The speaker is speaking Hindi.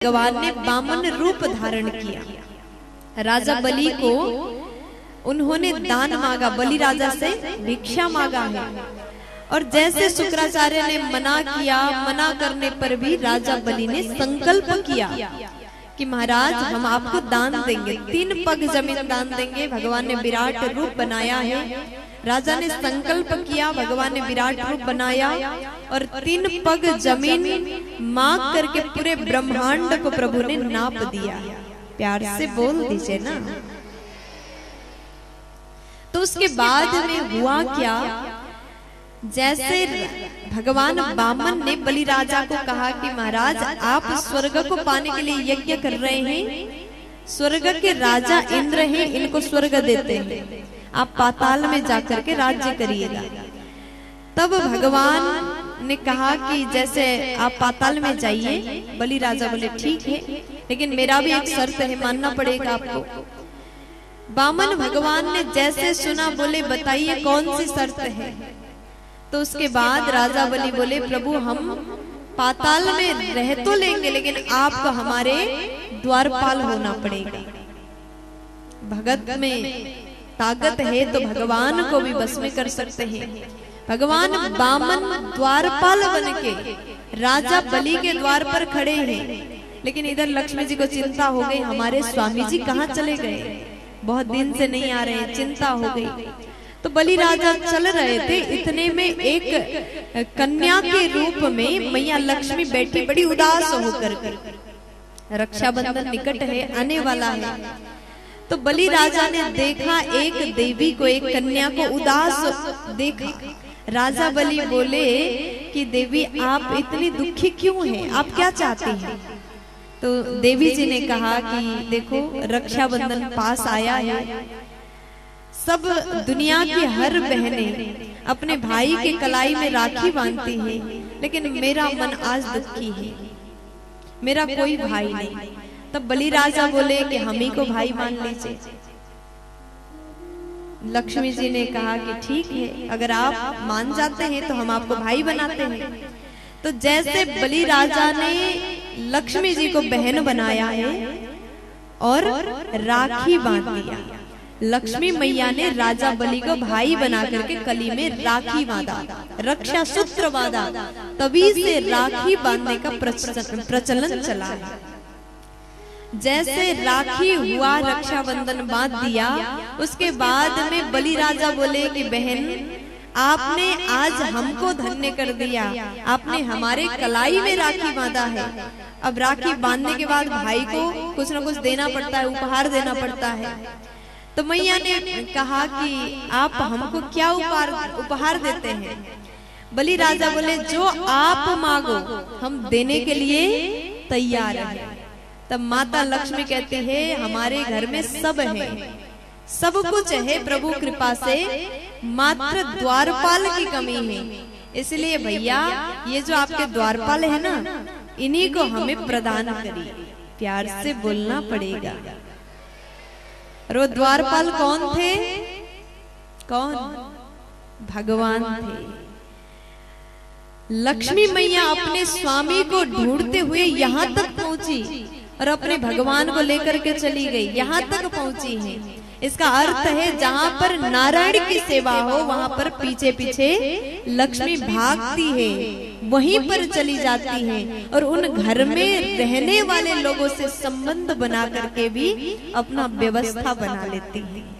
भगवान ने वामन रूप धारण किया। राजा बलि को उन्होंने दान मांगा, बलि राजा से भिक्षा मांगा है। और जैसे शुक्राचार्य ने मना किया, मना करने पर भी राजा बलि ने संकल्प किया कि महाराज हम आपको दान देंगे, 3 पग जमीन दान देंगे। भगवान ने विराट रूप बनाया है। राजा ने संकल्प किया, भगवान ने विराट रूप बनाया और 3 पग जमीन मांग करके पूरे ब्रह्मांड को प्रभु ने नाप दिया। प्यार से बोल दीजिए ना। तो उसके बाद में हुआ क्या, जैसे भगवान वामन ने बलि राजा को कहा कि महाराज आप स्वर्ग को पाने के लिए यज्ञ कर रहे हैं, स्वर्ग के राजा इंद्र हैं, इनको स्वर्ग देते हैं, आप पाताल में जाकर के राज्य करिएगा। तब भगवान ने कहा कि जैसे आप पाताल में जाइए। बलि राजा बोले ठीक है, लेकिन मेरा भी एक शर्त है, मानना पड़ेगा आपको। वामन भगवान ने जैसे सुना बोले बताइए कौन सी शर्त है। तो उसके बाद राजा बलि बोले प्रभु हम पाताल में रह तो लेंगे, लेकिन आपको हमारे द्वारपाल होना पड़ेगा। भगत में ताकत है तो भगवान को भी बस में कर सकते हैं। भगवान वामन द्वारपाल बन के राजा बलि के द्वार पर खड़े हैं, लेकिन इधर लक्ष्मी जी को चिंता हो गई, हमारे स्वामी जी कहाँ चले गए, बहुत दिन से नहीं आ रहे, चिंता हो गई। तो बलि राजा चल रहे थे, इतने में एक कन्या के रूप में मैया लक्ष्मी बैठी बड़ी उदास होकर के। रक्षाबंधन निकट है, आने वाला है। तो बलि राजा ने देखा एक देवी को, एक कन्या को उदास देखा। राजा बलि बोले कि देवी आप इतनी दुखी क्यों हैं, आप क्या चाहती हैं। तो देवी जी ने कहा कि देखो रक्षाबंधन पास आया है, सब दुनिया की हर बहनें अपने भाई के कलाई में राखी बांधती हैं, लेकिन मेरा मन आज दुखी है, मेरा कोई भाई नहीं। तब बलि राजा बोले कि हम ही को भाई मान लीजिए। लक्ष्मी जी ने कहा कि ठीक है, अगर आप मान जाते हैं तो हम आपको भाई बनाते हैं। तो जैसे बलि राजा ने लक्ष्मी जी को बहन बनाया है और राखी बांध दिया, लक्ष्मी मैया ने राजा बलि को भाई बना करके कली में राखी बांधा, रक्षा सूत्र बांधा। तभी से राखी बांधने का प्रचलन चला है। जैसे राखी हुआ, रक्षाबंधन बांध दिया, उसके बाद में बलि राजा बोले कि बहन आपने आज हमको धन्य कर दिया, आपने हमारे कलाई में राखी बांधा है। अब राखी बांधने के बाद भाई को कुछ न कुछ देना पड़ता है, उपहार देना पड़ता है। तो मैया ने कहा कि आप हमको क्या उपहार देते हैं। बलि राजा बोले जो आप मांगो हम देने के लिए तैयार हैं। तब माता लक्ष्मी कहती है हमारे घर में सब है, सब कुछ है प्रभु कृपा से, मात्र द्वारपाल की कमी है। इसलिए भैया ये जो आपके द्वारपाल है ना, इन्हीं को हमें प्रदान करिए। प्यार से बोलना पड़ेगा। और वो द्वारपाल कौन थे, कौन, भगवान थे। लक्ष्मी मैया अपने स्वामी को ढूंढते हुए यहाँ तक पहुंची और अपने भगवान को लेकर के चली गई, यहाँ तक पहुंची है। इसका अर्थ है जहाँ पर नारायण की सेवा हो वहां पर पीछे पीछे लक्ष्मी भागती है, वहीं पर चली जाती है और उन घर में रहने वाले लोगों से संबंध बना करके भी अपना व्यवस्था बना लेती है।